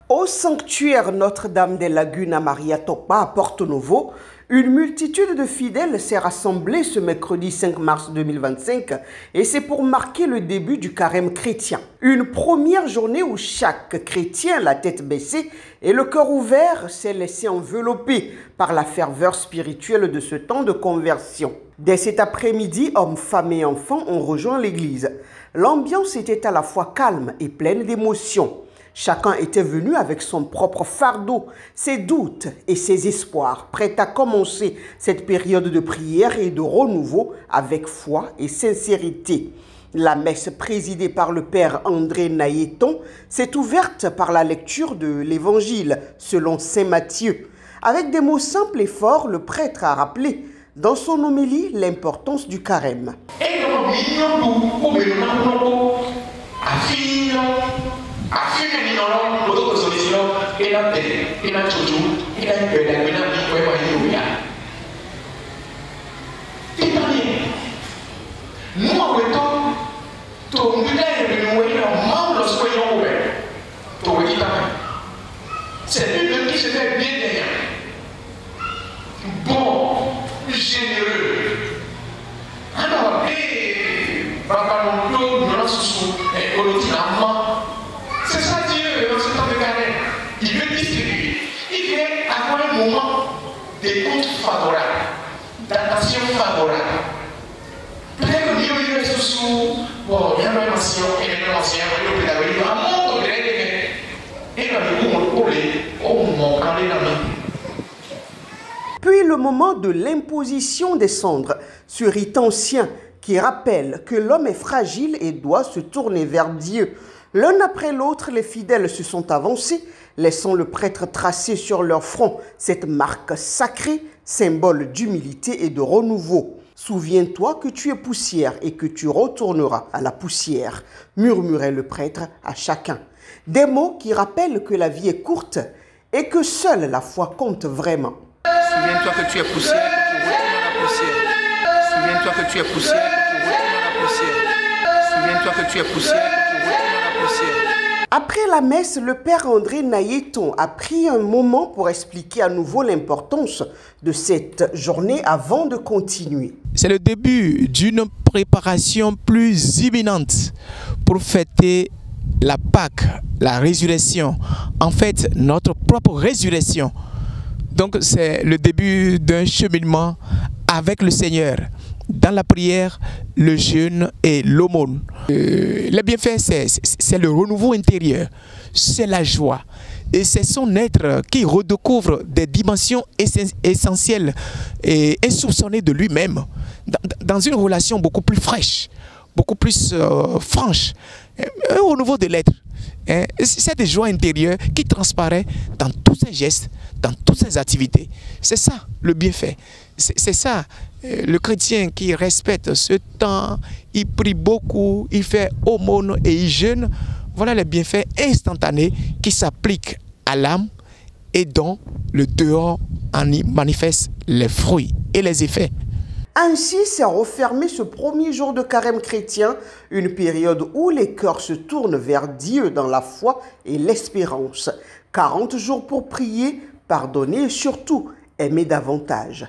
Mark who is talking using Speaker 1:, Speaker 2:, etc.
Speaker 1: Au sanctuaire Notre-Dame des Lagunes à Mariatopa, à Porto-Novo, une multitude de fidèles s'est rassemblée ce mercredi 5 mars 2025 et c'est pour marquer le début du carême chrétien. Une première journée où chaque chrétien, la tête baissée et le cœur ouvert, s'est laissé envelopper par la ferveur spirituelle de ce temps de conversion. Dès cet après-midi, hommes, femmes et enfants ont rejoint l'église. L'ambiance était à la fois calme et pleine d'émotions. Chacun était venu avec son propre fardeau, ses doutes et ses espoirs, prêt à commencer cette période de prière et de renouveau avec foi et sincérité. La messe présidée par le Père André Nayeton s'est ouverte par la lecture de l'Évangile selon Saint Matthieu. Avec des mots simples et forts, le prêtre a rappelé dans son homélie l'importance du carême.
Speaker 2: C'est lui qui se fait bien derrière. Bon, généreux. Alors, c'est ça Dieu dans ce temps de carême. Il veut distribuer. Il veut avoir un moment d'écoute favorable, d'attention favorable. Peut-être que Dieu est sous bon, il y a une ancien, il y a un ancien, il y a un pédagogue, il y a un monde de l'aide. Et là,
Speaker 1: Puis le moment de l'imposition des cendres, ce rite ancien qui rappelle que l'homme est fragile et doit se tourner vers Dieu. L'un après l'autre, les fidèles se sont avancés, laissant le prêtre tracer sur leur front cette marque sacrée, symbole d'humilité et de renouveau. Souviens-toi que tu es poussière et que tu retourneras à la poussière, murmurait le prêtre à chacun. Des mots qui rappellent que la vie est courte et que seule la foi compte vraiment.
Speaker 3: Souviens-toi que tu es poussière, que tu retournes à la poussière. Souviens-toi que tu es poussière, que tu retournes à la poussière. Souviens-toi que tu es poussière, que tu retournes à la poussière.
Speaker 1: Après la messe, le Père André Nayeton a pris un moment pour expliquer à nouveau l'importance de cette journée avant de continuer.
Speaker 4: C'est le début d'une préparation plus imminente pour fêter la Pâque, la résurrection, en fait notre propre résurrection. Donc c'est le début d'un cheminement avec le Seigneur, dans la prière, le jeûne et l'aumône. Les bienfaits, c'est le renouveau intérieur, c'est la joie. Et c'est son être qui redécouvre des dimensions essentielles et insoupçonnées de lui-même, dans une relation beaucoup plus fraîche, beaucoup plus franche, un renouveau de l'être. C'est des joies intérieures qui transparaissent dans tous ses gestes, dans toutes ses activités. C'est ça le bienfait. C'est ça le chrétien qui respecte ce temps, il prie beaucoup, il fait aumône et il jeûne. Voilà les bienfaits instantanés qui s'appliquent à l'âme et dont le dehors en y manifeste les fruits et les effets.
Speaker 1: Ainsi s'est refermé ce premier jour de carême chrétien, une période où les cœurs se tournent vers Dieu dans la foi et l'espérance. 40 jours pour prier, pardonner et surtout aimer davantage.